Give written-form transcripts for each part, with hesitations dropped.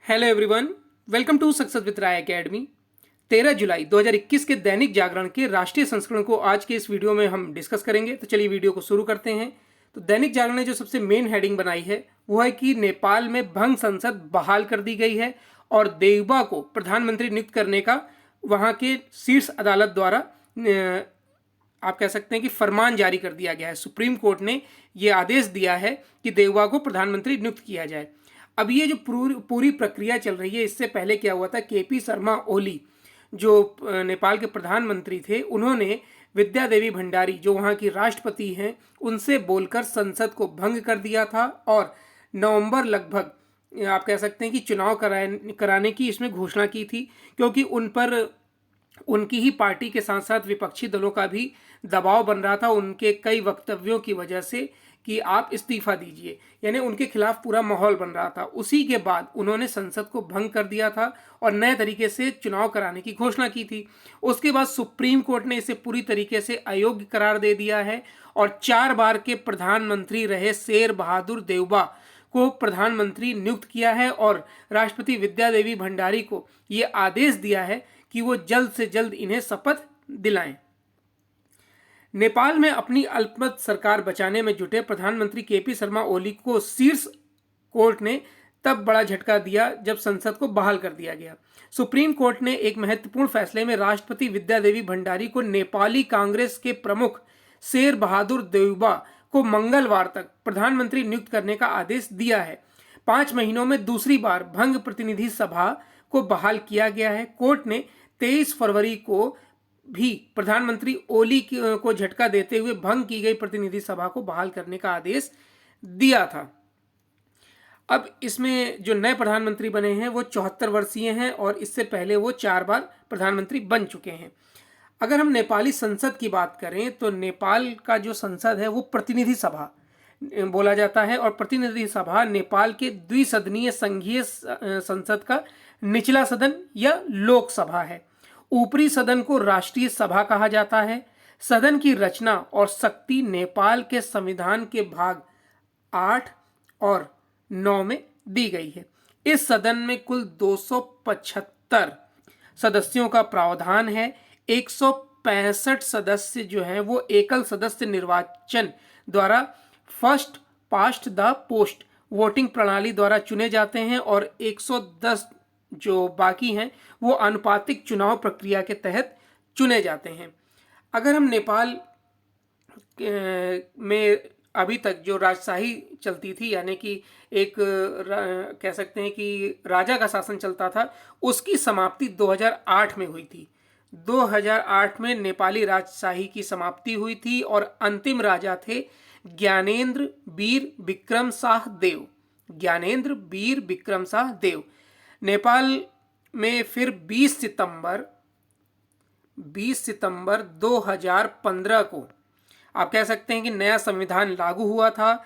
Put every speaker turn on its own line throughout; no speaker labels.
Hello everyone, welcome to success with Rai academy. 13 जुलाई 2021 के दैनिक जागरण के राष्ट्रीय संस्करण को आज के इस वीडियो में हम डिस्कस करेंगे। तो चलिए वीडियो को शुरू करते हैं। तो दैनिक जागरण ने जो सबसे मेन हेडिंग बनाई है वो है कि नेपाल में भंग संसद बहाल कर दी गई है और देउबा को प्रधानमंत्री नियुक्त करने का वहाँ के शीर्ष अदालत द्वारा आप कह सकते हैं कि फरमान जारी कर दिया गया है। सुप्रीम कोर्ट ने ये आदेश दिया है कि देउबा को प्रधानमंत्री नियुक्त किया जाए। अब ये जो पूरी प्रक्रिया चल रही है, इससे पहले क्या हुआ था, केपी शर्मा ओली जो नेपाल के प्रधानमंत्री थे, उन्होंने विद्या देवी भंडारी जो वहाँ की राष्ट्रपति हैं उनसे बोलकर संसद को भंग कर दिया था और नवंबर लगभग आप कह सकते हैं कि चुनाव कराने की इसमें घोषणा की थी, क्योंकि उन पर उनकी ही पार्टी के साथ साथ विपक्षी दलों का भी दबाव बन रहा था उनके कई वक्तव्यों की वजह से कि आप इस्तीफा दीजिए, यानी उनके खिलाफ पूरा माहौल बन रहा था। उसी के बाद उन्होंने संसद को भंग कर दिया था और नए तरीके से चुनाव कराने की घोषणा की थी। उसके बाद सुप्रीम कोर्ट ने इसे पूरी तरीके से अयोग्य करार दे दिया है और 4 बार के प्रधानमंत्री रहे शेर बहादुर देउबा को प्रधानमंत्री नियुक्त किया है और राष्ट्रपति विद्या देवी भंडारी को ये आदेश दिया है कि वो जल्द से जल्द इन्हें शपथ दिलाएं। नेपाल में अपनी अल्पमत सरकार बचाने में जुटे प्रधानमंत्री केपी शर्मा ओली को शीर्ष कोर्ट ने तब बड़ा झटका दिया जब संसद को बहाल कर दिया गया। सुप्रीम कोर्ट ने एक महत्वपूर्ण फैसले में राष्ट्रपति विद्या देवी भंडारी को नेपाली कांग्रेस के प्रमुख शेर बहादुर देउबा को मंगलवार तक प्रधानमंत्री नियुक्त करने का आदेश दिया है। 5 महीनों में दूसरी बार भंग प्रतिनिधि सभा को बहाल किया गया है। कोर्ट ने 23 फरवरी को भी प्रधानमंत्री ओली को झटका देते हुए भंग की गई प्रतिनिधि सभा को बहाल करने का आदेश दिया था। अब इसमें जो नए प्रधानमंत्री बने हैं वो 74 वर्षीय हैं और इससे पहले वो 4 बार प्रधानमंत्री बन चुके हैं। अगर हम नेपाली संसद की बात करें तो नेपाल का जो संसद है वो प्रतिनिधि सभा बोला जाता है और प्रतिनिधि सभा नेपाल के द्विसदनीय संघीय संसद का निचला सदन या लोकसभा है। ऊपरी सदन को राष्ट्रीय सभा कहा जाता है। सदन की रचना और शक्ति नेपाल के संविधान के भाग 8 और 9 में दी गई है। इस सदन में कुल 275 सदस्यों का प्रावधान है। 165 सदस्य जो हैं वो एकल सदस्य निर्वाचन द्वारा first past the post voting प्रणाली द्वारा चुने जाते हैं और 110 जो बाकी हैं वो आनुपातिक चुनाव प्रक्रिया के तहत चुने जाते हैं। अगर हम नेपाल में अभी तक जो राजशाही चलती थी, यानी कि एक कह सकते हैं कि राजा का शासन चलता था, उसकी समाप्ति 2008 में हुई थी। 2008 में नेपाली राजशाही की समाप्ति हुई थी और अंतिम राजा थे ज्ञानेन्द्र वीर विक्रम शाह देव। ज्ञानेन्द्र वीर विक्रम शाह देव। नेपाल में फिर 20 सितंबर 2015 को आप कह सकते हैं कि नया संविधान लागू हुआ था।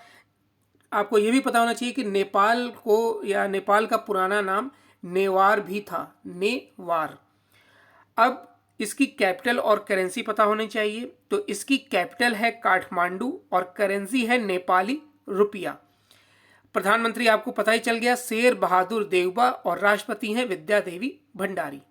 आपको यह भी पता होना चाहिए कि नेपाल को या नेपाल का पुराना नाम नेवार भी था, नेवार। अब इसकी कैपिटल और करेंसी पता होनी चाहिए। तो इसकी कैपिटल है काठमांडू और करेंसी है नेपाली रुपया। प्रधानमंत्री आपको पता ही चल गया, शेर बहादुर देउबा और राष्ट्रपति हैं विद्या देवी भंडारी।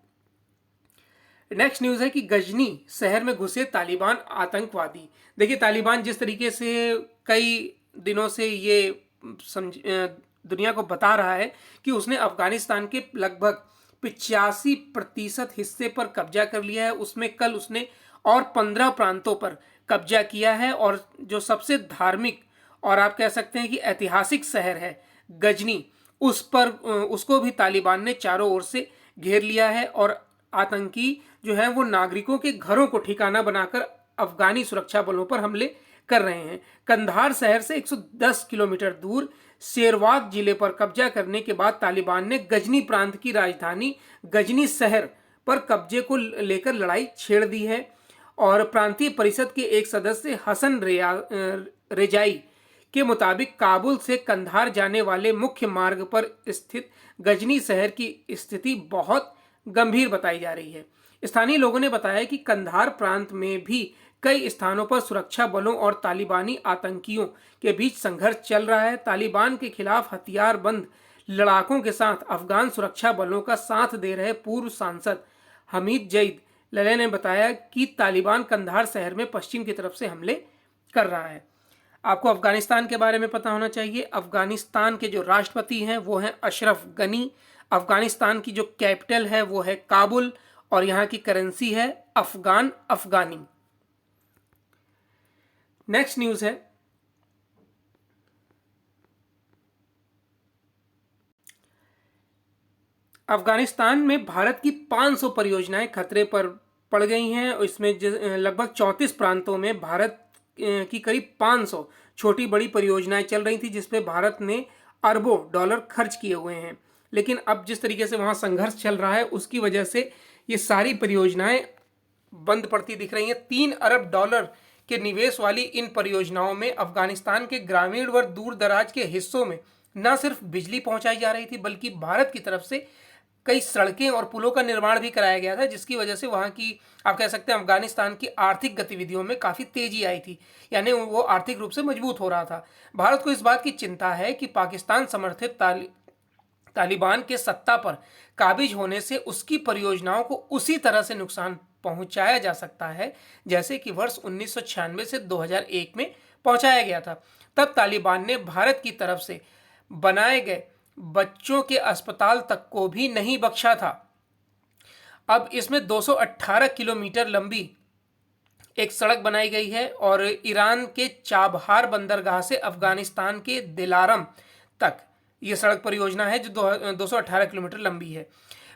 नेक्स्ट न्यूज है कि गजनी शहर में घुसे तालिबान आतंकवादी। देखिए, तालिबान जिस तरीके से कई दिनों से ये दुनिया को बता रहा है कि उसने अफगानिस्तान के लगभग 85% हिस्से पर कब्जा कर लिया है, उसमें कल उसने और 15 प्रांतों पर कब्जा किया है और जो सबसे धार्मिक और आप कह सकते हैं कि ऐतिहासिक शहर है गजनी, उसको भी तालिबान ने चारों ओर से घेर लिया है और आतंकी जो है वो नागरिकों के घरों को ठिकाना बनाकर अफगानी सुरक्षा बलों पर हमले कर रहे हैं। कंधार शहर से 110 किलोमीटर दूर शेरवाग जिले पर कब्जा करने के बाद तालिबान ने गजनी प्रांत की राजधानी गजनी शहर पर कब्जे को लेकर लड़ाई छेड़ दी है और प्रांतीय परिषद के एक सदस्य हसन रेजाई के मुताबिक काबुल से कंधार जाने वाले मुख्य मार्ग पर स्थित गजनी शहर की स्थिति बहुत गंभीर बताई जा रही है। स्थानीय लोगों ने बताया कि कंधार प्रांत में भी कई स्थानों पर सुरक्षा बलों और तालिबानी आतंकियों के बीच संघर्ष चल रहा है। तालिबान के खिलाफ हथियारबंद लड़ाकों के साथ अफगान सुरक्षा बलों का साथ दे रहे पूर्व सांसद हमीद जईद लले ने बताया कि तालिबान कंधार शहर में पश्चिम की तरफ से हमले कर रहा है। आपको अफगानिस्तान के बारे में पता होना चाहिए। अफगानिस्तान के जो राष्ट्रपति हैं वो हैं अशरफ गनी। अफगानिस्तान की जो कैपिटल है वो है काबुल और यहाँ की करेंसी है अफगान अफगानी। नेक्स्ट न्यूज़ है अफगानिस्तान में भारत की 500 परियोजनाएं खतरे पर पड़ गई हैं और इसमें लगभग 34 प्रांतों में भारत की करीब 500 छोटी बड़ी परियोजनाएं चल रही थी, जिसपे भारत ने अरबों डॉलर खर्च किए हुए हैं। लेकिन अब जिस तरीके से वहाँ संघर्ष चल रहा है उसकी वजह से ये सारी परियोजनाएं बंद पड़ती दिख रही हैं। 3 अरब डॉलर के निवेश वाली इन परियोजनाओं में अफगानिस्तान के ग्रामीण व दूर दराज के हिस्सों में न सिर्फ बिजली पहुंचाई जा रही थी बल्कि भारत की तरफ से कई सड़कें और पुलों का निर्माण भी कराया गया था, जिसकी वजह से वहाँ की आप कह सकते हैं अफगानिस्तान की आर्थिक गतिविधियों में काफ़ी तेजी आई थी, यानी वो आर्थिक रूप से मजबूत हो रहा था। भारत को इस बात की चिंता है कि पाकिस्तान समर्थित तालिबान के सत्ता पर काबिज होने से उसकी परियोजनाओं को उसी तरह से नुकसान पहुंचाया जा सकता है जैसे कि वर्ष 1996 से 2001 में पहुंचाया गया था। तब तालिबान ने भारत की तरफ से बनाए गए बच्चों के अस्पताल तक को भी नहीं बख्शा था। अब इसमें 218 किलोमीटर लंबी एक सड़क बनाई गई है और ईरान के चाबहार बंदरगाह से अफगानिस्तान के दिलारम तक ये सड़क परियोजना है जो 218 किलोमीटर लंबी है।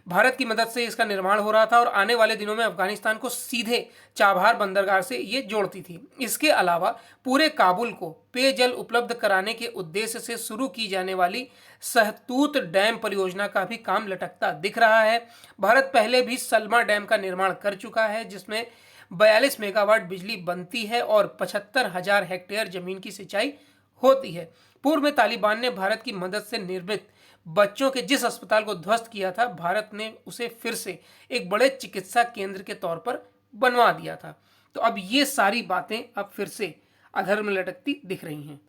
भारत की मदद से इसका निर्माण हो रहा था और आने वाले दिनों में अफगानिस्तान को सीधे चाबहार बंदरगाह से ये जोड़ती थी। इसके अलावा पूरे काबुल को पेयजल उपलब्ध कराने के उद्देश्य से शुरू की जाने वाली सहतूत डैम परियोजना का भी काम लटकता दिख रहा है। भारत पहले भी सलमा डैम का निर्माण कर चुका है जिसमें 42 मेगावाट बिजली बनती है और 75,000 हेक्टेयर जमीन की सिंचाई होती है। पूर्व में तालिबान ने भारत की मदद से निर्मित बच्चों के जिस अस्पताल को ध्वस्त किया था, भारत ने उसे फिर से एक बड़े चिकित्सा केंद्र के तौर पर बनवा दिया था। तो अब ये सारी बातें अब फिर से अधर में लटकती दिख रही हैं।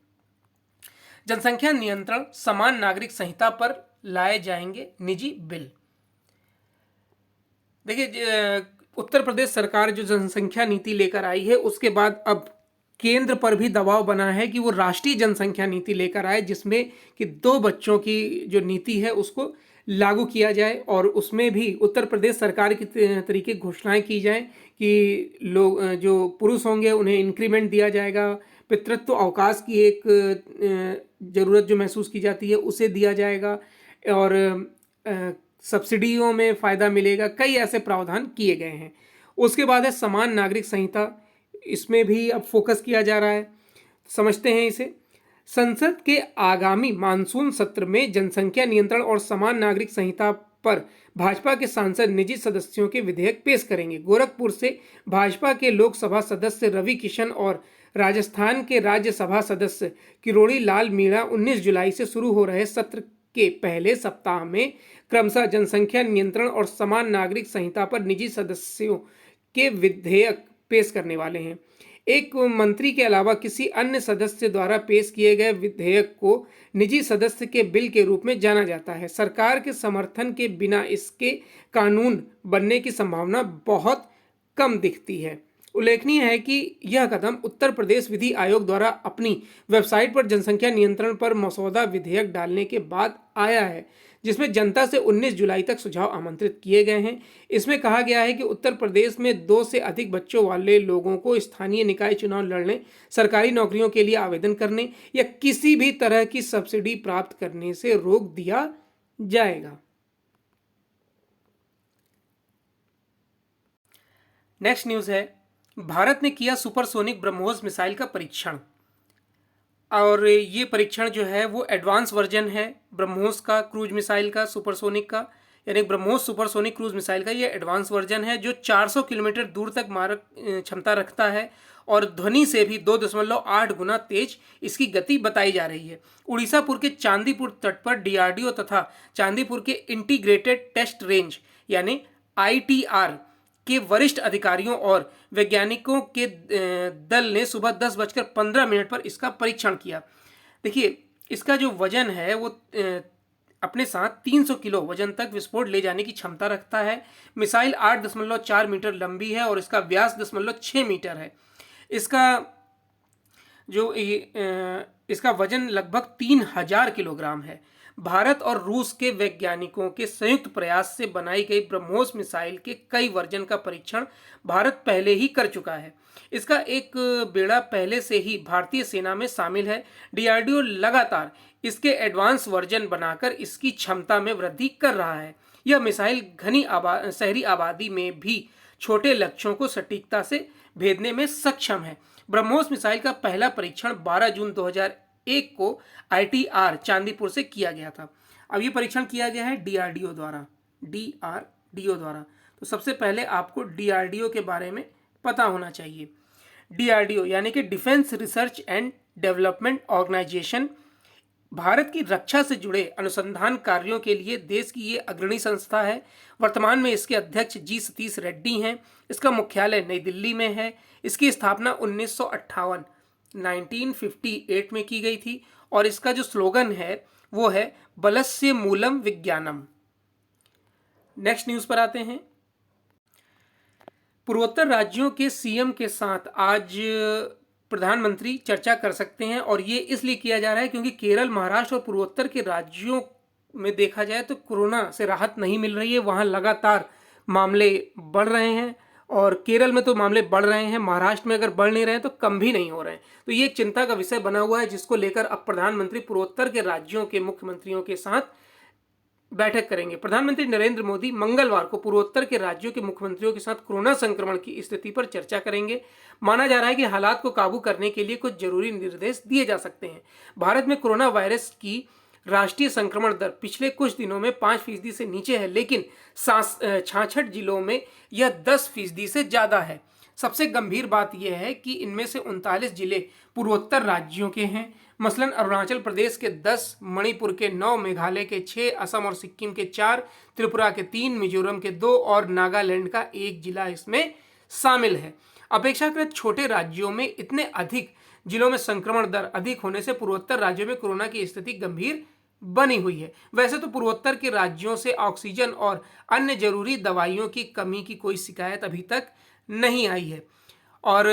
जनसंख्या नियंत्रण समान नागरिक संहिता पर लाए जाएंगे निजी बिल। देखिए, उत्तर प्रदेश सरकार जो जनसंख्या नीति लेकर आई है उसके बाद अब केंद्र पर भी दबाव बना है कि वो राष्ट्रीय जनसंख्या नीति लेकर आए जिसमें कि 2 बच्चों की जो नीति है उसको लागू किया जाए और उसमें भी उत्तर प्रदेश सरकार की तरीके घोषणाएं की जाएं कि लोग जो पुरुष होंगे उन्हें इंक्रीमेंट दिया जाएगा, पितृत्व अवकाश की एक ज़रूरत जो महसूस की जाती है उसे दिया जाएगा और सब्सिडियों में फ़ायदा मिलेगा। कई ऐसे प्रावधान किए गए हैं। उसके बाद है समान नागरिक संहिता, इसमें भी अब फोकस किया जा रहा है। समझते हैं इसे। संसद के आगामी मानसून सत्र में जनसंख्या नियंत्रण और समान नागरिक संहिता पर भाजपा के सांसद निजी सदस्यों के विधेयक पेश करेंगे। गोरखपुर से भाजपा के लोकसभा सदस्य रवि किशन और राजस्थान के राज्यसभा सदस्य किरोड़ी लाल मीणा 19 जुलाई से शुरू हो रहे सत्र के पहले सप्ताह में क्रमशः जनसंख्या नियंत्रण और समान नागरिक संहिता पर निजी सदस्यों के विधेयक पेश करने वाले हैं। एक मंत्री के अलावा किसी अन्य सदस्य द्वारा पेश किए गए विधेयक को निजी सदस्य के बिल के रूप में जाना जाता है। सरकार के समर्थन के बिना इसके कानून बनने की संभावना बहुत कम दिखती है। उल्लेखनीय है कि यह कदम उत्तर प्रदेश विधि आयोग द्वारा अपनी वेबसाइट पर जनसंख्या नियंत्रण पर मसौदा विधेयक डालने के बाद आया है, जिसमें जनता से 19 जुलाई तक सुझाव आमंत्रित किए गए हैं। इसमें कहा गया है कि उत्तर प्रदेश में 2 से अधिक बच्चों वाले लोगों को स्थानीय निकाय चुनाव लड़ने, सरकारी नौकरियों के लिए आवेदन करने या किसी भी तरह की सब्सिडी प्राप्त करने से रोक दिया जाएगा। नेक्स्ट न्यूज़ है, भारत ने किया सुपरसोनिक ब्रह्मोस मिसाइल का परीक्षण और ये परीक्षण जो है वो एडवांस वर्जन है ब्रह्मोस का क्रूज मिसाइल का, सुपरसोनिक का, यानी ब्रह्मोस सुपरसोनिक क्रूज मिसाइल का ये एडवांस वर्जन है जो 400 किलोमीटर दूर तक मारक क्षमता रखता है और ध्वनि से भी 2.8 गुना तेज इसकी गति बताई जा रही है। उड़ीसापुर के चांदीपुर तट पर डीआरडीओ तथा चांदीपुर के इंटीग्रेटेड टेस्ट रेंज यानी ITR के वरिष्ठ अधिकारियों और वैज्ञानिकों के दल ने सुबह 10:15 पर इसका परीक्षण किया। देखिए, इसका जो वजन है वो अपने साथ 300 किलो वजन तक विस्फोट ले जाने की क्षमता रखता है। मिसाइल 8.4 मीटर लंबी है और इसका व्यास 0.6 मीटर है। इसका जो इसका वजन लगभग 3000 किलोग्राम है। भारत और रूस के वैज्ञानिकों के संयुक्त प्रयास से बनाई गई ब्रह्मोस मिसाइल के कई वर्जन का परीक्षण भारत पहले ही कर चुका है। इसका एक बेड़ा पहले से ही भारतीय सेना में शामिल है। डीआरडीओ लगातार इसके एडवांस वर्जन बनाकर इसकी क्षमता में वृद्धि कर रहा है। यह मिसाइल घनी शहरी आबादी में भी छोटे लक्ष्यों को सटीकता से भेदने में सक्षम है। ब्रह्मोस मिसाइल का पहला परीक्षण 12 जून 2001 को आईटीआर चांदीपुर से किया गया था। अब ये परीक्षण किया गया है डीआरडीओ द्वारा। तो सबसे पहले आपको डीआरडीओ के बारे में पता होना चाहिए। डीआरडीओ यानी कि defence research and development organisation Bharat की रक्षा से जुड़े अनुसंधान कार्यों के लिए देश की ये अग्रणी संस्था है। वर्तमान में इसके अध्यक्ष जी सतीश रेड्डी हैं। इसका मुख्यालय नई दिल्ली में है। इसकी स्थापना 1958 में की गई थी और इसका जो स्लोगन है वो है बलस्य मूलम विज्ञानम। नेक्स्ट न्यूज पर आते हैं। पूर्वोत्तर राज्यों के सीएम के साथ आज प्रधानमंत्री चर्चा कर सकते हैं और ये इसलिए किया जा रहा है क्योंकि केरल, महाराष्ट्र और पूर्वोत्तर के राज्यों में देखा जाए तो कोरोना से राहत नहीं मिल रही है। वहाँ लगातार मामले बढ़ रहे हैं और केरल में तो मामले बढ़ रहे हैं, महाराष्ट्र में अगर बढ़ नहीं रहे हैं तो कम भी नहीं हो रहे हैं। तो ये एक चिंता का विषय बना हुआ है जिसको लेकर अब प्रधानमंत्री पूर्वोत्तर के राज्यों के मुख्यमंत्रियों के साथ बैठक करेंगे। प्रधानमंत्री नरेंद्र मोदी मंगलवार को पूर्वोत्तर के राज्यों के मुख्यमंत्रियों के साथ कोरोना संक्रमण की स्थिति पर चर्चा करेंगे। माना जा रहा है कि हालात को काबू करने के लिए कुछ जरूरी निर्देश दिए जा सकते हैं। भारत में कोरोना वायरस की राष्ट्रीय संक्रमण दर पिछले कुछ दिनों में 5% से नीचे है, लेकिन 66 जिलों में यह 10% से ज्यादा है। सबसे गंभीर बात यह है कि इनमें से 39 जिले पूर्वोत्तर राज्यों के हैं। मसलन अरुणाचल प्रदेश के 10, मणिपुर के 9, मेघालय के 6, असम और सिक्किम के 4, त्रिपुरा के 3, मिजोरम के 2 और नागालैंड का 1 जिला इसमें शामिल है। अपेक्षाकृत छोटे राज्यों में इतने अधिक जिलों में संक्रमण दर अधिक होने से पूर्वोत्तर राज्यों में कोरोना की स्थिति गंभीर बनी हुई है। वैसे तो पूर्वोत्तर के राज्यों से ऑक्सीजन और अन्य जरूरी दवाइयों की कमी की कोई शिकायत अभी तक नहीं आई है। और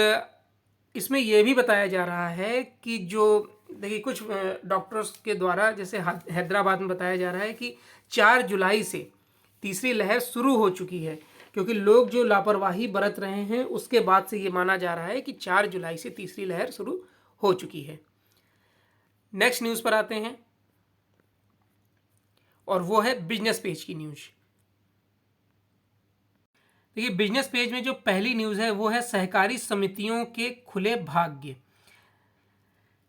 इसमें यह भी बताया जा रहा है कि जो देखिए कुछ डॉक्टर्स के द्वारा, जैसे हैदराबाद में बताया जा रहा है कि 4 जुलाई से तीसरी लहर शुरू हो चुकी है, क्योंकि लोग जो लापरवाही बरत रहे हैं उसके बाद से ये माना जा रहा है कि 4 जुलाई से तीसरी लहर शुरू हो चुकी है। नेक्स्ट न्यूज़ पर आते हैं और वो है बिजनेस पेज की न्यूज़। देखिए बिजनेस पेज में जो पहली न्यूज़ है वो है सहकारी समितियों के खुले भाग्य।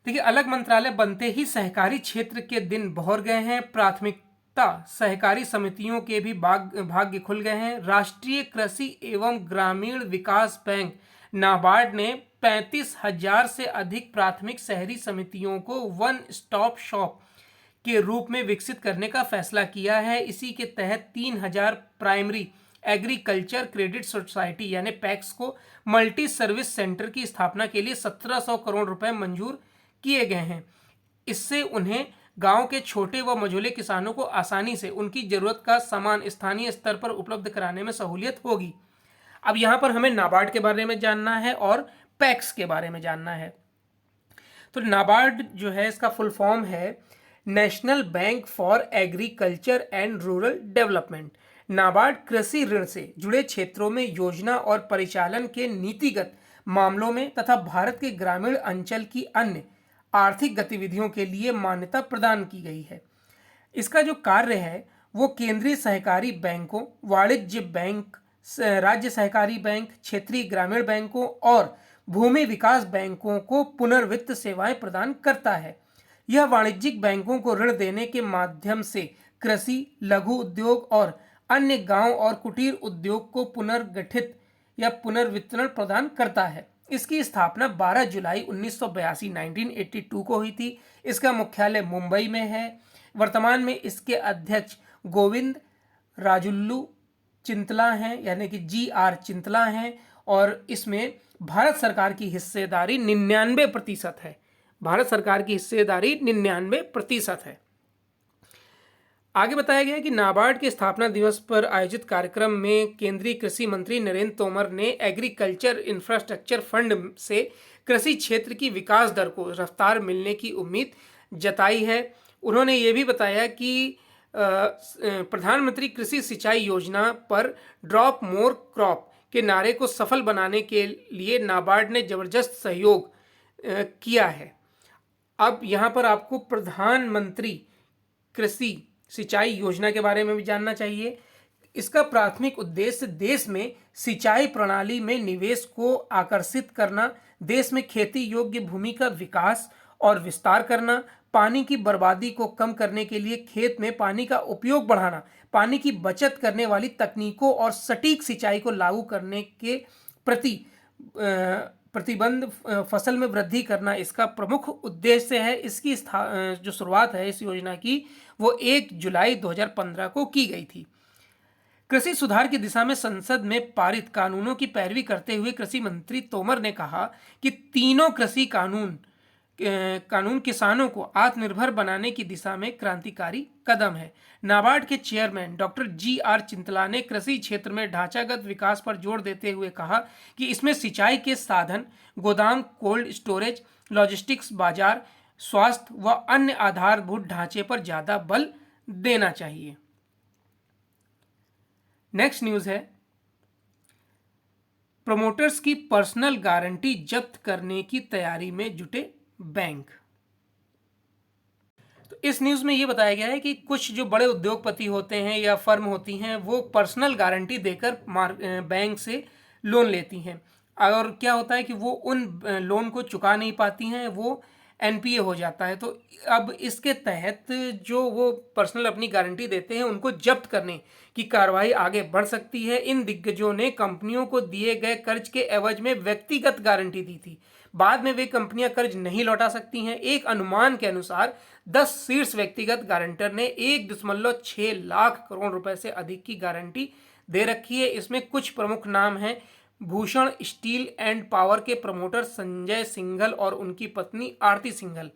देखिए अलग मंत्रालय बनते ही सहकारी क्षेत्र के दिन बहुर गए हैं। प्राथमिकता सहकारी समितियों के भी भाग्य खुल गए हैं। राष्ट्रीय कृषि एवं ग्रामीण विकास बैंक नाबार्ड ने 35,000 से अधिक प्राथमिक शहरी समितियों को वन स्टॉप शॉप के रूप में विकसित करने का फैसला किया है। इसी के तहत 3,000 प्राइमरी एग्रीकल्चर क्रेडिट सोसाइटी यानी पैक्स को मल्टी सर्विस सेंटर की स्थापना के लिए 1700 करोड़ रुपए मंजूर किए गए हैं। इससे उन्हें गांव के छोटे व मझोले किसानों को आसानी से उनकी जरूरत का सामान स्थानीय स्तर पर उपलब्ध कराने में सहूलियत होगी। अब यहाँ पर हमें नाबार्ड के बारे में जानना है और पैक्स के बारे में जानना है। तो नाबार्ड जो है इसका फुल फॉर्म है national bank for agriculture and rural development. NABARD कृषि ऋण से जुड़े क्षेत्रों में योजना और परिचालन के नीतिगत मामलों में तथा भारत के ग्रामीण अंचल की अन्य आर्थिक गतिविधियों के लिए मान्यता प्रदान की गई है। इसका जो कार्य है वो केंद्रीय सहकारी बैंकों, वाणिज्य बैंक, राज्य सहकारी बैंक, क्षेत्रीय ग्रामीण बैंकों और भूमि विकास बैंकों को पुनर्वित्त सेवाएं प्रदान करता है। यह वाणिज्यिक बैंकों को ऋण देने के माध्यम से कृषि, लघु उद्योग और अन्य गांव और कुटीर उद्योग को पुनर्गठित या पुनर्वितरण प्रदान करता है। इसकी स्थापना 12 जुलाई 1982 को हुई थी। इसका मुख्यालय मुंबई में है। वर्तमान में इसके अध्यक्ष गोविंद राजुल्लू चिंतला हैं यानी कि GR चिंतला हैं और इसमें भारत सरकार की हिस्सेदारी 99% है। भारत सरकार की हिस्सेदारी 99% है। आगे बताया गया है कि नाबार्ड के स्थापना दिवस पर आयोजित कार्यक्रम में केंद्रीय कृषि मंत्री नरेंद्र तोमर ने एग्रीकल्चर इंफ्रास्ट्रक्चर फंड से कृषि क्षेत्र की विकास दर को रफ्तार मिलने की उम्मीद जताई है। उन्होंने ये भी बताया कि प्रधानमंत्री कृषि सिंचाई योजना पर ड्रॉप मोर क्रॉप के नारे को सफल बनाने के लिए नाबार्ड ने जबरदस्त सहयोग किया है। अब यहाँ पर आपको प्रधानमंत्री कृषि सिंचाई योजना के बारे में भी जानना चाहिए। इसका प्राथमिक उद्देश्य देश में सिंचाई प्रणाली में निवेश को आकर्षित करना, देश में खेती योग्य भूमि का विकास और विस्तार करना, पानी की बर्बादी को कम करने के लिए खेत में पानी का उपयोग बढ़ाना, पानी की बचत करने वाली तकनीकों और सटीक सिंचाई को लागू करने के प्रति प्रतिबंध, फसल में वृद्धि करना इसका प्रमुख उद्देश्य है। इसकी जो शुरुआत है इस योजना की वो 1 जुलाई 2015 को की गई थी। कृषि सुधार की दिशा में संसद में पारित कानूनों की पैरवी करते हुए कृषि मंत्री तोमर ने कहा कि तीनों कृषि कानून किसानों को आत्मनिर्भर बनाने की दिशा में क्रांतिकारी कदम है। नाबार्ड के चेयरमैन डॉक्टर GR चिंतला ने कृषि क्षेत्र में ढांचागत विकास पर जोर देते हुए कहा कि इसमें सिंचाई के साधन, गोदाम, कोल्ड स्टोरेज, लॉजिस्टिक्स, बाजार, स्वास्थ्य व अन्य आधारभूत ढांचे पर ज्यादा बल देना चाहिए। नेक्स्ट न्यूज है, प्रमोटर्स की पर्सनल गारंटी जब्त करने की तैयारी में जुटे बैंक। तो इस न्यूज में यह बताया गया है कि कुछ जो बड़े उद्योगपति होते हैं या फर्म होती हैं वो पर्सनल गारंटी देकर बैंक से लोन लेती हैं, और क्या होता है कि वो उन लोन को चुका नहीं पाती हैं, वो NPA हो जाता है। तो अब इसके तहत जो वो पर्सनल अपनी गारंटी देते हैं उनको जब्त करने की कार्रवाई आगे बढ़ सकती है। इन दिग्गजों ने कंपनियों को दिए गए कर्ज के एवज में व्यक्तिगत गारंटी दी थी। बाद में वे कंपनियां कर्ज नहीं लौटा सकती हैं। एक अनुमान के अनुसार 10 शीर्ष व्यक्तिगत गारंटर ने 1.6 लाख करोड़ रुपए से अधिक की गारंटी दे रखी है। इसमें कुछ प्रमुख नाम हैं। भूषण स्टील एंड पावर के प्रमोटर संजय सिंघल और उनकी पत्नी आरती सिंघल।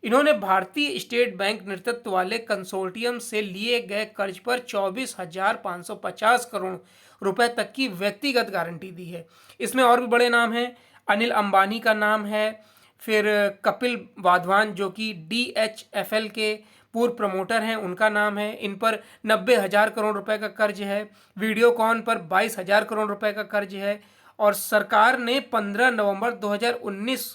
इन्होंने भारतीय स्टेट बैंक नेतृत्व वाले कंसोर्टियम से लिए गए कर्ज पर 24,550 करोड़ रुपए तक की व्यक्तिगत गारंटी दी है। इसमें और भी बड़े नाम हैं। अनिल अंबानी का नाम है, फिर कपिल वाधवान जो कि DHFL के पूर्व प्रमोटर हैं उनका नाम है। इन पर 90,000 करोड़ रुपए का कर्ज है। वीडियोकॉन पर 22,000 करोड़ रुपए का कर्ज है। और सरकार ने 15 नवंबर 2019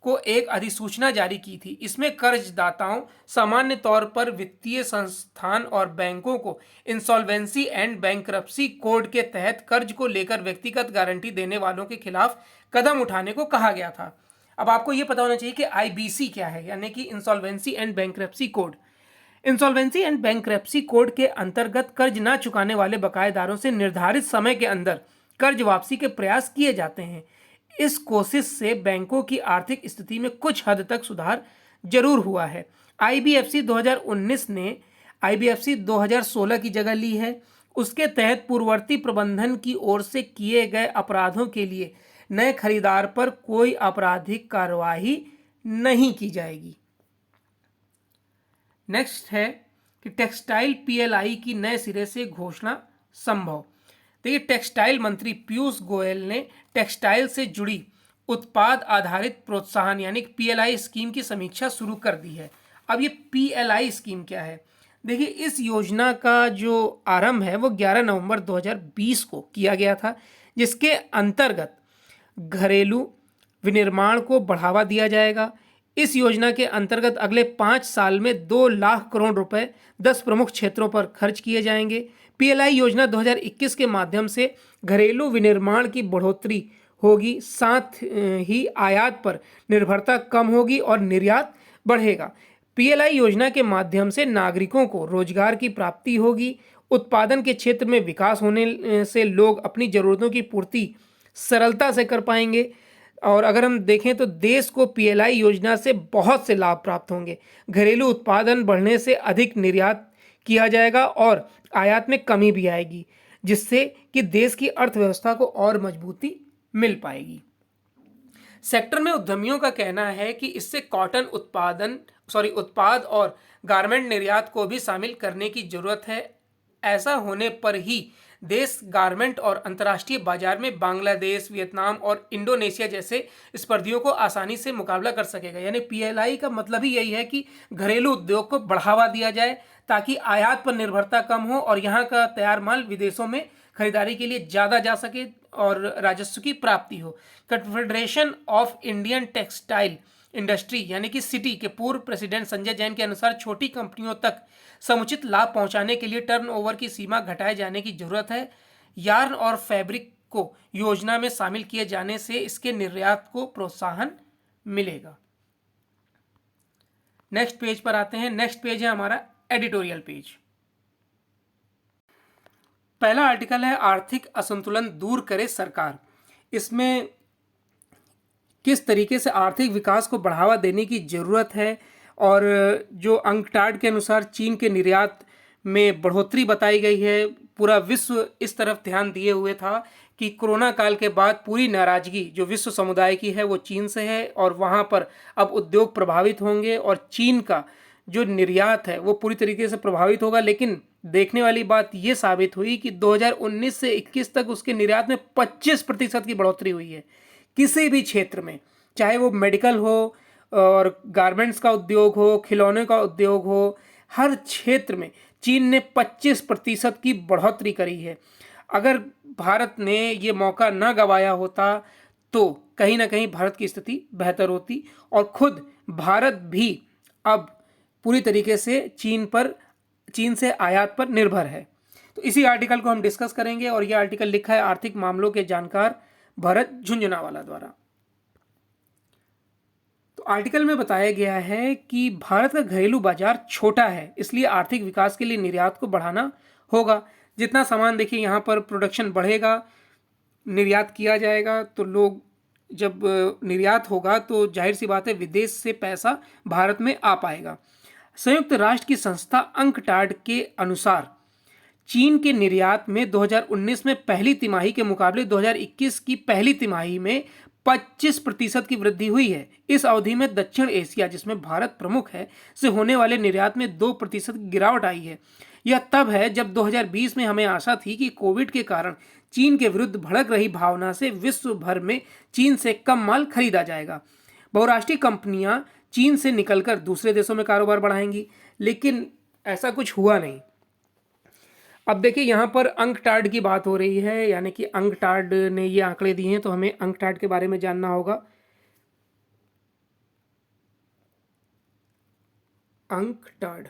को एक अधिसूचना जारी की थी। इसमें कर्जदाताओं, सामान्य तौर पर वित्तीय संस्थान और बैंकों को इंसॉल्वेंसी एंड बैंकरप्सी कोड के तहत कर्ज को लेकर व्यक्तिगत गारंटी देने वालों के खिलाफ कदम उठाने को कहा गया था। अब आपको यह पता होना चाहिए कि IBC क्या है, यानी कि insolvency and bankruptcy code. Insolvency and bankruptcy code के अंतर्गत कर्ज न चुकाने वाले बकायेदारों से निर्धारित समय के अंदर कर्ज वापसी के प्रयास किए जाते हैं। इस कोशिश से बैंकों की आर्थिक स्थिति में कुछ हद तक सुधार जरूर हुआ है। IBFC 2019 ने IBFC 2016 की जगह ली है। उसके तहत पूर्ववर्ती प्रबंधन की ओर से किए गए अपराधों के लिए नए खरीदार पर कोई आपराधिक कार्यवाही नहीं की जाएगी। नेक्स्ट है कि टेक्सटाइल PLI की नए सिरे से घोषणा संभव। देखिए, टेक्सटाइल मंत्री पीयूष गोयल ने टेक्सटाइल से जुड़ी उत्पाद आधारित प्रोत्साहन यानी PLI स्कीम की समीक्षा शुरू कर दी है। अब ये PLI स्कीम क्या है? देखिए, इस योजना का जो आरंभ है वो 11 नवंबर 2020 को किया गया था, जिसके अंतर्गत घरेलू विनिर्माण को बढ़ावा दिया जाएगा। इस योजना के अंतर्गत अगले 5 साल में 2 लाख करोड़ रुपए 10 प्रमुख क्षेत्रों पर खर्च किए जाएंगे। PLI योजना 2021 के माध्यम से घरेलू विनिर्माण की बढ़ोतरी होगी, साथ ही आयात पर निर्भरता कम होगी और निर्यात बढ़ेगा। PLI योजना के माध्यम से नागरिकों को रोजगार की प्राप्ति होगी। उत्पादन के क्षेत्र में विकास होने से लोग अपनी जरूरतों की पूर्ति सरलता से कर पाएंगे। और अगर हम देखें तो देश को PLI योजना से बहुत से लाभ प्राप्त होंगे। घरेलू उत्पादन बढ़ने से अधिक निर्यात किया जाएगा और आयात में कमी भी आएगी, जिससे कि देश की अर्थव्यवस्था को और मजबूती मिल पाएगी। सेक्टर में उद्यमियों का कहना है कि इससे कॉटन उत्पादन उत्पाद और गारमेंट निर्यात को भी शामिल करने की जरूरत है। ऐसा होने पर ही देश गारमेंट और अंतर्राष्ट्रीय बाजार में बांग्लादेश, वियतनाम और इंडोनेशिया जैसे स्पर्धियों को आसानी से मुकाबला कर सकेगा। यानी पीएलआई का मतलब ही यही है कि घरेलू उद्योग को बढ़ावा दिया जाए ताकि आयात पर निर्भरता कम हो और यहाँ का तैयार माल विदेशों में खरीदारी के लिए ज़्यादा जा सके और राजस्व की प्राप्ति हो। Confederation of Indian textile industry यानी कि सिटी के पूर्व प्रेसिडेंट संजय जैन के अनुसार छोटी कंपनियों तक समुचित लाभ पहुंचाने के लिए टर्नओवर की सीमा घटाए जाने की जरूरत है। यार्न और फैब्रिक को योजना में शामिल किए जाने से इसके निर्यात को प्रोत्साहन मिलेगा। नेक्स्ट पेज पर आते हैं। नेक्स्ट पेज है हमारा एडिटोरियल पेज। पहला आर्टिकल है आर्थिक असंतुलन दूर करे सरकार। इसमें किस तरीके से आर्थिक विकास को बढ़ावा देने की ज़रूरत है और जो अंकटाड के अनुसार चीन के निर्यात में बढ़ोतरी बताई गई है। पूरा विश्व इस तरफ ध्यान दिए हुए था कि कोरोना काल के बाद पूरी नाराज़गी जो विश्व समुदाय की है वो चीन से है और वहाँ पर अब उद्योग प्रभावित होंगे और चीन का जो निर्यात है वो पूरी तरीके से प्रभावित होगा। लेकिन देखने वाली बात ये साबित हुई कि 2019 से 21 तक उसके निर्यात में 25% की बढ़ोतरी हुई है। किसी भी क्षेत्र में, चाहे वो मेडिकल हो और गारमेंट्स का उद्योग हो, खिलौने का उद्योग हो, हर क्षेत्र में चीन ने 25% की बढ़ोतरी करी है। अगर भारत ने ये मौका न गंवाया होता तो कहीं ना कहीं भारत की स्थिति बेहतर होती और खुद भारत भी अब पूरी तरीके से चीन से आयात पर निर्भर है। तो इसी आर्टिकल को हम डिस्कस करेंगे और यह आर्टिकल लिखा है आर्थिक मामलों के जानकार भरत झुंझुनवाला द्वारा। तो आर्टिकल में बताया गया है कि भारत का घरेलू बाजार छोटा है, इसलिए आर्थिक विकास के लिए निर्यात को बढ़ाना होगा। जितना सामान देखिए यहाँ पर प्रोडक्शन बढ़ेगा, निर्यात किया जाएगा, तो लोग जब निर्यात होगा तो जाहिर सी बात है विदेश से पैसा भारत में आ पाएगा। संयुक्त राष्ट्र की संस्था अंकटाड के अनुसार चीन के निर्यात में 2019 में पहली तिमाही के मुकाबले 2021 की पहली तिमाही में 25% की वृद्धि हुई है। इस अवधि में दक्षिण एशिया, जिसमें भारत प्रमुख है, से होने वाले निर्यात में 2% गिरावट आई है। यह तब है जब 2020 में हमें आशा थी कि कोविड के कारण चीन के विरुद्ध भड़क रही भावना से विश्व भर में चीन से कम माल खरीदा जाएगा। बहुराष्ट्रीय कंपनियां चीन से निकलकर दूसरे देशों में कारोबार बढ़ाएंगी, लेकिन ऐसा कुछ हुआ नहीं। अब देखिए यहाँ पर अंकटाड की बात हो रही है, यानी कि अंकटाड ने ये आंकड़े दिए हैं, तो हमें अंकटाड के बारे में जानना होगा। अंकटाड,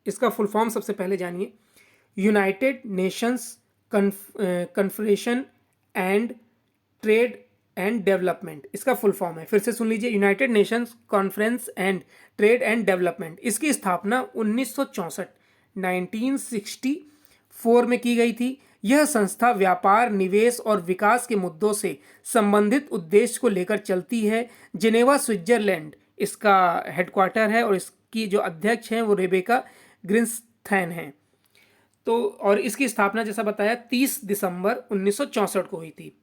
इसका फुल फॉर्म सबसे पहले जानिए। United Nations Conference and Trade and Development, इसका फुल फॉर्म है। फिर से सुन लीजिए, United Nations Conference and Trade and Development. इसकी स्थापना 1964 में की गई थी। यह संस्था व्यापार, निवेश और विकास के मुद्दों से संबंधित उद्देश्य को लेकर चलती है। जिनेवा, स्विट्जरलैंड इसका हेडक्वार्टर है और इसकी जो अध्यक्ष हैं वो रेबेका ग्रिन्सथैन हैं। तो और इसकी स्थापना जैसा बताया 30 दिसंबर 1964 को हुई थी।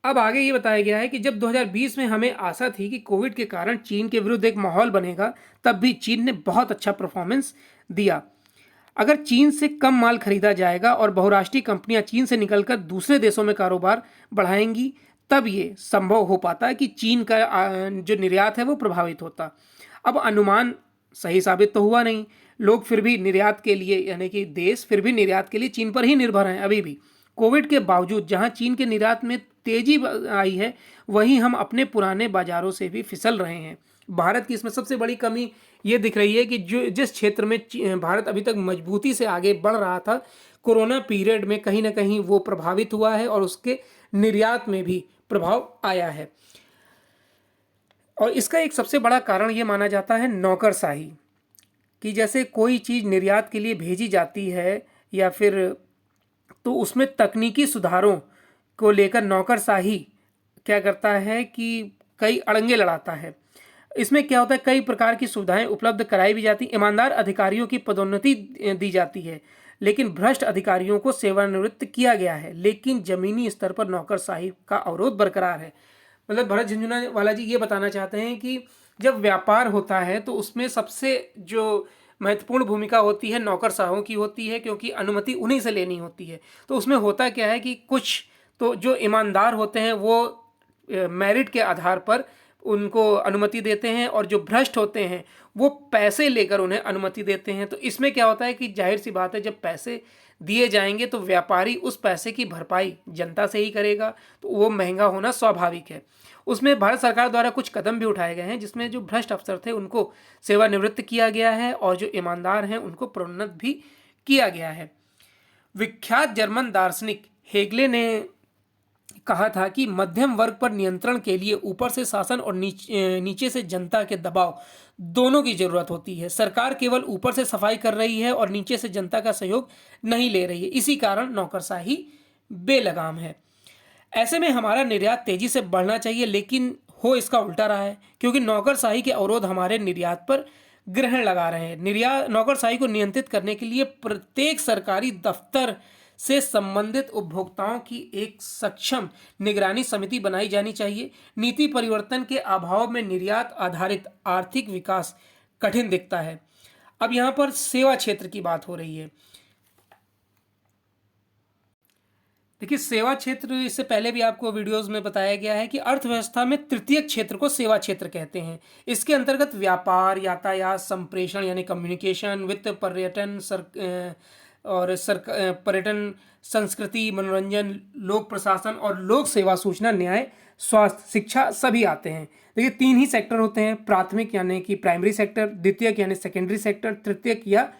अब आगे ये बताया गया है कि जब 2020 में हमें आशा थी कि कोविड के कारण चीन के विरुद्ध एक माहौल बनेगा, तब भी चीन ने बहुत अच्छा परफॉर्मेंस दिया। अगर चीन से कम माल खरीदा जाएगा और बहुराष्ट्रीय कंपनियां चीन से निकलकर दूसरे देशों में कारोबार बढ़ाएंगी, तब ये संभव हो पाता है कि चीन का जो निर्यात है वो प्रभावित होता। अब अनुमान सही साबित तो हुआ नहीं, लोग फिर भी निर्यात के लिए, यानी कि देश फिर भी निर्यात के लिए चीन पर ही निर्भर हैं अभी भी। कोविड के बावजूद जहां चीन के निर्यात में तेजी आई है, वहीं हम अपने पुराने बाजारों से भी फिसल रहे हैं। भारत की इसमें सबसे बड़ी कमी ये दिख रही है कि जिस क्षेत्र में भारत अभी तक मजबूती से आगे बढ़ रहा था, कोरोना पीरियड में कहीं ना कहीं वो प्रभावित हुआ है और उसके निर्यात में भी प्रभाव आया है। और इसका एक सबसे बड़ा कारण ये माना जाता है नौकरशाही, कि जैसे कोई चीज़ निर्यात के लिए भेजी जाती है या फिर तो उसमें तकनीकी सुधारों को लेकर नौकरशाही क्या करता है कि कई अड़ंगे लड़ाता है। इसमें क्या होता है, कई प्रकार की सुविधाएं उपलब्ध कराई भी जाती, ईमानदार अधिकारियों की पदोन्नति दी जाती है, लेकिन भ्रष्ट अधिकारियों को सेवानिवृत्त किया गया है। लेकिन जमीनी स्तर पर नौकरशाही का अवरोध बरकरार है। मतलब भरत झुंझुनवाला जी ये बताना चाहते हैं कि जब व्यापार होता है तो उसमें सबसे जो महत्वपूर्ण भूमिका होती है नौकरशाहों की होती है, क्योंकि अनुमति उन्हीं से लेनी होती है। तो उसमें होता क्या है कि कुछ तो जो ईमानदार होते हैं वो मेरिट के आधार पर उनको अनुमति देते हैं, और जो भ्रष्ट होते हैं वो पैसे लेकर उन्हें अनुमति देते हैं। तो इसमें क्या होता है कि जाहिर सी बात है, जब पैसे दिए जाएंगे तो व्यापारी उस पैसे की भरपाई जनता से ही करेगा, तो वो महंगा होना स्वाभाविक है। उसमें भारत सरकार द्वारा कुछ कदम भी उठाए गए हैं, जिसमें जो भ्रष्ट अफसर थे उनको सेवानिवृत्त किया गया है, और जो ईमानदार हैं उनको प्रोन्नत भी किया गया है। विख्यात जर्मन दार्शनिक हेगले ने कहा था कि मध्यम वर्ग पर नियंत्रण के लिए ऊपर से शासन और नीचे से जनता के दबाव दोनों की जरूरत होती है। सरकार केवल ऊपर से सफाई कर रही है और नीचे से जनता का सहयोग नहीं ले रही है। इसी कारण नौकरशाही बेलगाम है। ऐसे में हमारा निर्यात तेजी से बढ़ना चाहिए, लेकिन हो इसका उल्टा रहा है, क्योंकि नौकरशाही के अवरोध हमारे निर्यात पर ग्रहण लगा रहे हैं। निर्यात नौकरशाही को नियंत्रित करने के लिए प्रत्येक सरकारी दफ्तर से संबंधित उपभोक्ताओं की एक सक्षम निगरानी समिति बनाई जानी चाहिए। नीति परिवर्तन के अभाव में निर्यात आधारित आर्थिक विकास कठिन दिखता है। अब यहाँ पर सेवा क्षेत्र की बात हो रही है। देखिए, सेवा क्षेत्र, इससे पहले भी आपको वीडियोस में बताया गया है कि अर्थव्यवस्था में तृतीय क्षेत्र को सेवा क्षेत्र कहते हैं। इसके अंतर्गत व्यापार, यातायात, संप्रेषण यानी कम्युनिकेशन, वित्त, पर्यटन, संस्कृति, मनोरंजन, लोक प्रशासन और लोक सेवा, सूचना, न्याय, स्वास्थ्य, शिक्षा सभी आते हैं। देखिए, 3 ही सेक्टर होते हैं: प्राथमिक यानी कि प्राइमरी सेक्टर, द्वितीयक यानी सेकेंडरी सेक्टर, तृतीयक या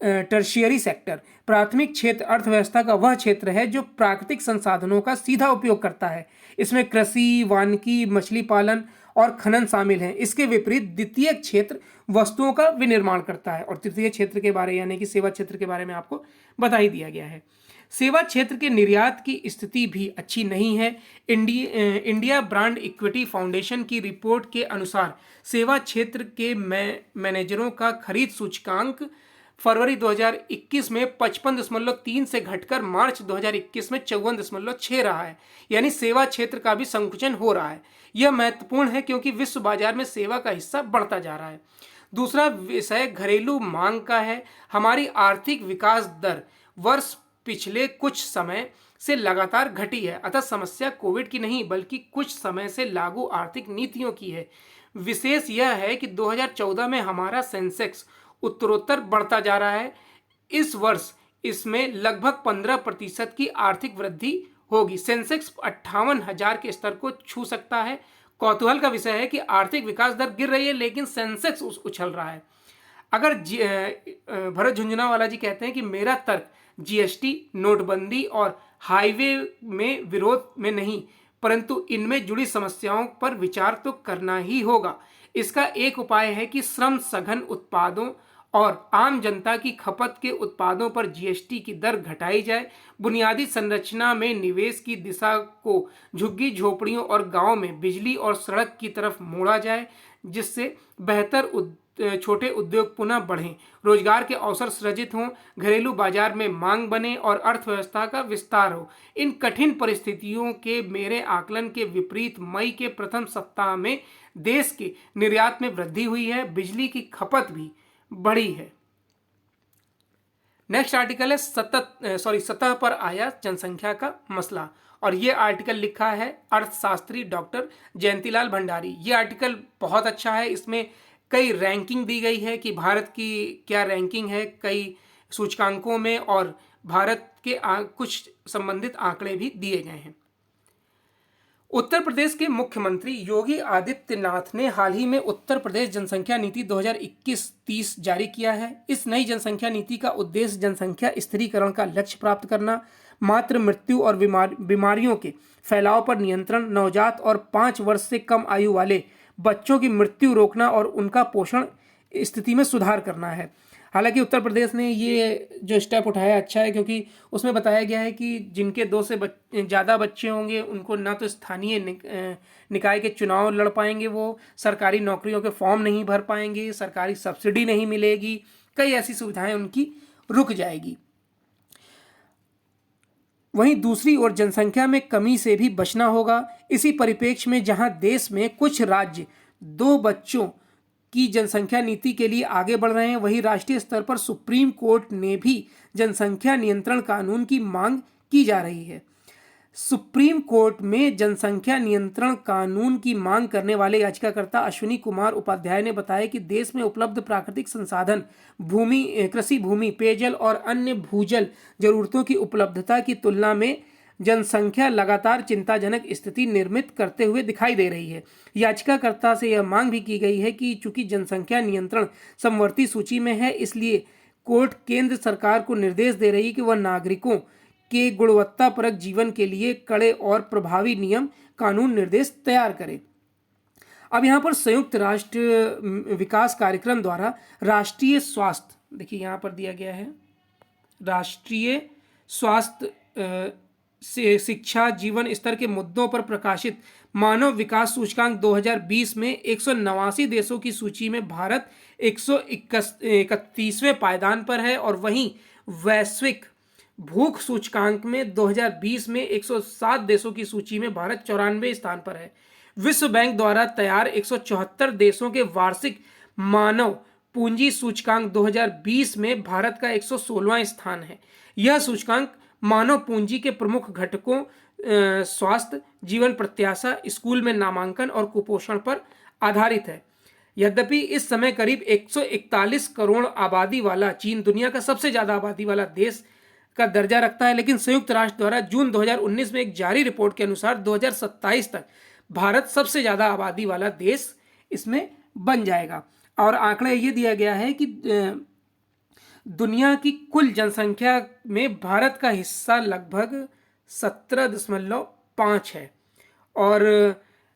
टर्शियरी सेक्टर। प्राथमिक क्षेत्र अर्थव्यवस्था का वह क्षेत्र है जो प्राकृतिक संसाधनों का सीधा उपयोग करता है। इसमें कृषि, वानिकी, मछली पालन और खनन शामिल हैं। इसके विपरीत द्वितीय क्षेत्र वस्तुओं का विनिर्माण करता है। और तृतीय क्षेत्र के बारे यानी कि सेवा क्षेत्र के बारे में आपको बता ही दिया गया है। सेवा क्षेत्र के निर्यात की स्थिति भी अच्छी नहीं है। इंडिया ब्रांड इक्विटी फाउंडेशन की रिपोर्ट के अनुसार सेवा क्षेत्र के मैनेजरों का खरीद सूचकांक फरवरी 2021 में 55.3 से घटकर मार्च 2021 में 54.6 रहा है। यानी सेवा क्षेत्र का भी संकुचन हो रहा है। यह महत्वपूर्ण है क्योंकि विश्व बाजार में सेवा का हिस्सा बढ़ता जा रहा है। दूसरा विषय घरेलू मांग का है। हमारी आर्थिक विकास दर वर्ष पिछले कुछ समय से लगातार घटी है। अतः समस्या कोविड की नहीं बल्कि कुछ समय से लागू आर्थिक नीतियों की है। विशेष यह है कि 2014 में हमारा सेंसेक्स उत्तरोत्तर बढ़ता जा रहा है। इस वर्ष इसमें लगभग 15% की आर्थिक वृद्धि होगी। सेंसेक्स 58,000 के स्तर को छू सकता है। कौतूहल का विषय है कि आर्थिक विकास दर गिर रही है लेकिन सेंसेक्स उछल रहा है। अगर भरत झुंझुनवाला जी कहते हैं कि मेरा तर्क जीएसटी, नोटबंदी और हाईवे में विरोध में नहीं, परंतु इनमें जुड़ी समस्याओं पर विचार तो करना ही होगा। इसका एक उपाय है कि श्रम सघन उत्पादों और आम जनता की खपत के उत्पादों पर जीएसटी की दर घटाई जाए। बुनियादी संरचना में निवेश की दिशा को झुग्गी झोपड़ियों और गांव में बिजली और सड़क की तरफ मोड़ा जाए, जिससे बेहतर छोटे उद्योग पुनः बढ़ें, रोजगार के अवसर सृजित हों, घरेलू बाजार में मांग बने और अर्थव्यवस्था का विस्तार हो। इन कठिन परिस्थितियों के मेरे आकलन के विपरीत मई के प्रथम सप्ताह में देश के निर्यात में वृद्धि हुई है। बिजली की खपत भी बढ़ी है। नेक्स्ट आर्टिकल है सतह पर आया जनसंख्या का मसला, और ये आर्टिकल लिखा है अर्थशास्त्री डॉक्टर जयंतीलाल भंडारी। ये आर्टिकल बहुत अच्छा है। इसमें कई रैंकिंग दी गई है कि भारत की क्या रैंकिंग है कई सूचकांकों में, और भारत के कुछ संबंधित आंकड़े भी दिए गए हैं। उत्तर प्रदेश के मुख्यमंत्री योगी आदित्यनाथ ने हाल ही में उत्तर प्रदेश जनसंख्या नीति 2021-30 जारी किया है। इस नई जनसंख्या नीति का उद्देश्य जनसंख्या स्थिरीकरण का लक्ष्य प्राप्त करना, मातृ मृत्यु और बीमारियों के फैलाव पर नियंत्रण, नवजात और 5 वर्ष से कम आयु वाले बच्चों की मृत्यु रोकना और उनका पोषण स्थिति में सुधार करना है। हालांकि उत्तर प्रदेश ने ये जो स्टेप उठाया अच्छा है, क्योंकि उसमें बताया गया है कि जिनके 2 से ज़्यादा बच्चे होंगे उनको ना तो स्थानीय निकाय के चुनाव लड़ पाएंगे, वो सरकारी नौकरियों के फॉर्म नहीं भर पाएंगे, सरकारी सब्सिडी नहीं मिलेगी, कई ऐसी सुविधाएं उनकी रुक जाएगी। वहीं दूसरी ओर जनसंख्या में कमी से भी बचना होगा। इसी परिप्रेक्ष्य में जहां देश में कुछ राज्य 2 बच्चों की जनसंख्या नीति के लिए आगे बढ़ रहे हैं। वहीं राष्ट्रीय स्तर पर सुप्रीम कोर्ट ने भी जनसंख्या नियंत्रण कानून की मांग की जा रही है। सुप्रीम कोर्ट में जनसंख्या नियंत्रण कानून की मांग करने वाले याचिकाकर्ता अश्विनी कुमार उपाध्याय ने बताया कि देश में उपलब्ध प्राकृतिक संसाधन, भूमि, कृषि भूमि, पेयजल और अन्य भूजल जरूरतों की उपलब्धता की तुलना में जनसंख्या लगातार चिंताजनक स्थिति निर्मित करते हुए दिखाई दे रही है। याचिकाकर्ता से यह मांग भी की गई है कि चूंकि जनसंख्या नियंत्रण समवर्ती सूची में है, इसलिए कोर्ट केंद्र सरकार को निर्देश दे रही है कि वह नागरिकों के गुणवत्तापरक जीवन के लिए कड़े और प्रभावी नियम, कानून, निर्देश तैयार करे। अब यहाँ पर संयुक्त राष्ट्र विकास कार्यक्रम द्वारा राष्ट्रीय स्वास्थ्य, देखिए यहाँ पर दिया गया है, राष्ट्रीय स्वास्थ्य से शिक्षा, जीवन स्तर के मुद्दों पर प्रकाशित मानव विकास सूचकांक 2020 में 189 देशों की सूची में भारत 131वें पायदान पर है और वहीं वैश्विक भूख सूचकांक में 2020 में 107 देशों की सूची में भारत 94 स्थान पर है। विश्व बैंक द्वारा तैयार 174 देशों के वार्षिक मानव पूंजी सूचकांक 2020 में भारत का 116वां स्थान है। यह सूचकांक मानव पूंजी के प्रमुख घटकों स्वास्थ्य, जीवन प्रत्याशा, स्कूल में नामांकन और कुपोषण पर आधारित है। यद्यपि इस समय करीब 141 करोड़ आबादी वाला चीन दुनिया का सबसे ज्यादा आबादी वाला देश का दर्जा रखता है, लेकिन संयुक्त राष्ट्र द्वारा जून 2019 में एक जारी रिपोर्ट के अनुसार 2027 तक भारत सबसे ज्यादा आबादी वाला देश इसमें बन जाएगा। और आंकड़ा ये दिया गया है कि दुनिया की कुल जनसंख्या में भारत का हिस्सा लगभग 17.5 है। और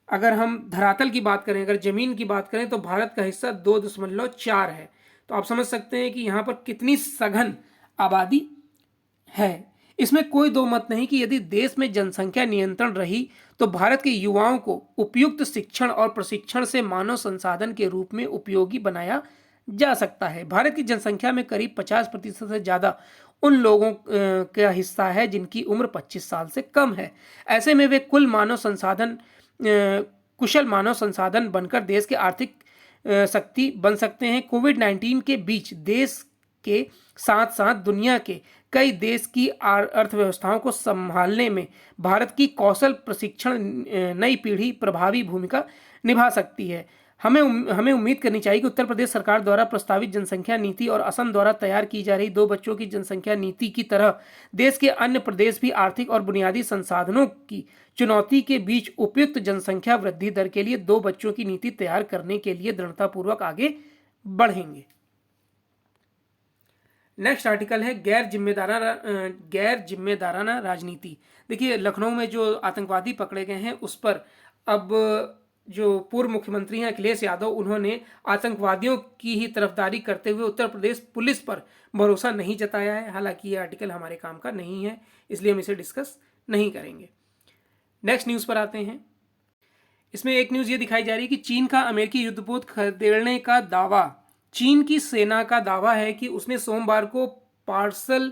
अगर हम धरातल की बात करें, अगर जमीन की बात करें, तो भारत का हिस्सा 2.4 है। तो आप समझ सकते हैं कि यहाँ पर कितनी सघन आबादी है। इसमें कोई दो मत नहीं कि यदि देश में जनसंख्या नियंत्रण रही तो भारत के युवाओं को उपयुक्त शिक्षण और प्रशिक्षण से मानव संसाधन के रूप में उपयोगी बनाया जा सकता है। भारत की जनसंख्या में करीब 50% से ज़्यादा उन लोगों का हिस्सा है जिनकी उम्र 25 साल से कम है। ऐसे में वे कुशल मानव संसाधन बनकर देश के आर्थिक शक्ति बन सकते हैं। कोविड-19 के बीच देश के साथ साथ दुनिया के कई देश की अर्थव्यवस्थाओं को संभालने में भारत की कौशल प्रशिक्षण नई पीढ़ी प्रभावी भूमिका निभा सकती है। हमें उम्मीद करनी चाहिए कि उत्तर प्रदेश सरकार द्वारा प्रस्तावित जनसंख्या नीति और असम द्वारा तैयार की जा रही 2 बच्चों की जनसंख्या नीति की तरह देश के अन्य प्रदेश भी आर्थिक और बुनियादी संसाधनों की चुनौती के बीच उपयुक्त जनसंख्या वृद्धि दर के लिए 2 बच्चों की नीति तैयार करने के लिए दृढ़तापूर्वक आगे बढ़ेंगे। नेक्स्ट आर्टिकल है गैर जिम्मेदाराना राजनीति। देखिए, लखनऊ में जो आतंकवादी पकड़े गए हैं उस पर अब जो पूर्व मुख्यमंत्री हैं अखिलेश यादव, उन्होंने आतंकवादियों की ही तरफदारी करते हुए उत्तर प्रदेश पुलिस पर भरोसा नहीं जताया है। हालांकि ये आर्टिकल हमारे काम का नहीं है, इसलिए हम इसे डिस्कस नहीं करेंगे। नेक्स्ट न्यूज़ पर आते हैं। इसमें एक न्यूज़ ये दिखाई जा रही है कि चीन का अमेरिकी युद्धपोत खदेड़ने का दावा। चीन की सेना का दावा है कि उसने सोमवार को पार्सल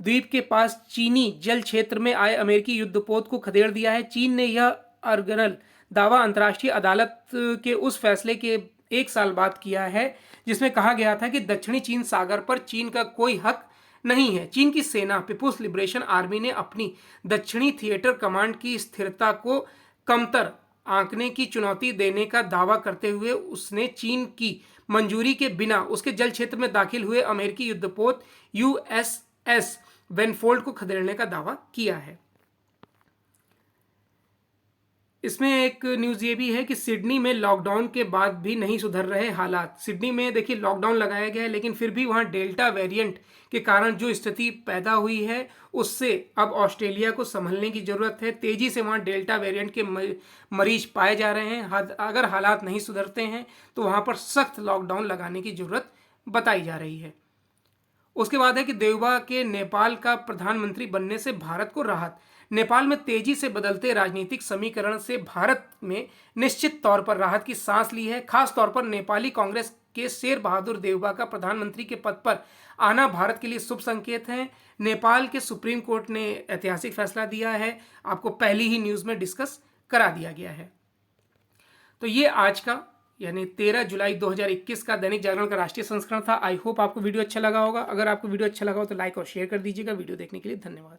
द्वीप के पास चीनी जल क्षेत्र में आए अमेरिकी युद्धपोत को खदेड़ दिया है। चीन ने यह अरगनल दावा अंतर्राष्ट्रीय अदालत के उस फैसले के 1 साल बाद किया है जिसमें कहा गया था कि दक्षिणी चीन सागर पर चीन का कोई हक नहीं है। चीन की सेना पीपुल्स लिबरेशन आर्मी ने अपनी दक्षिणी थिएटर कमांड की स्थिरता को कमतर आंकने की चुनौती देने का दावा करते हुए उसने चीन की मंजूरी के बिना उसके जल क्षेत्र में दाखिल हुए अमेरिकी युद्धपोत USS वेनफोल्ड को खदेड़ने का दावा किया है। इसमें एक न्यूज़ ये भी है कि सिडनी में लॉकडाउन के बाद भी नहीं सुधर रहे हालात। सिडनी में देखिए लॉकडाउन लगाया गया है, लेकिन फिर भी वहाँ डेल्टा वेरिएंट के कारण जो स्थिति पैदा हुई है उससे अब ऑस्ट्रेलिया को संभलने की ज़रूरत है। तेज़ी से वहाँ डेल्टा वेरिएंट के मरीज पाए जा रहे हैं। अगर हालात नहीं सुधरते हैं तो वहाँ पर सख्त लॉकडाउन लगाने की ज़रूरत बताई जा रही है। उसके बाद है कि देवबा के नेपाल का प्रधानमंत्री बनने से भारत को राहत। नेपाल में तेजी से बदलते राजनीतिक समीकरण से भारत में निश्चित तौर पर राहत की सांस ली है। खास तौर पर नेपाली कांग्रेस के शेर बहादुर देवबा का प्रधानमंत्री के पद पर आना भारत के लिए शुभ संकेत है। नेपाल के सुप्रीम कोर्ट ने ऐतिहासिक फैसला दिया है, आपको पहली ही न्यूज़ में डिस्कस करा दिया गया है। तो ये आज का यानी 13 जुलाई 2021 का दैनिक जागरण का राष्ट्रीय संस्करण था। आई होप आपको वीडियो अच्छा लगा होगा। अगर आपको वीडियो अच्छा लगा हो तो लाइक और शेयर कर दीजिएगा। वीडियो देखने के लिए धन्यवाद।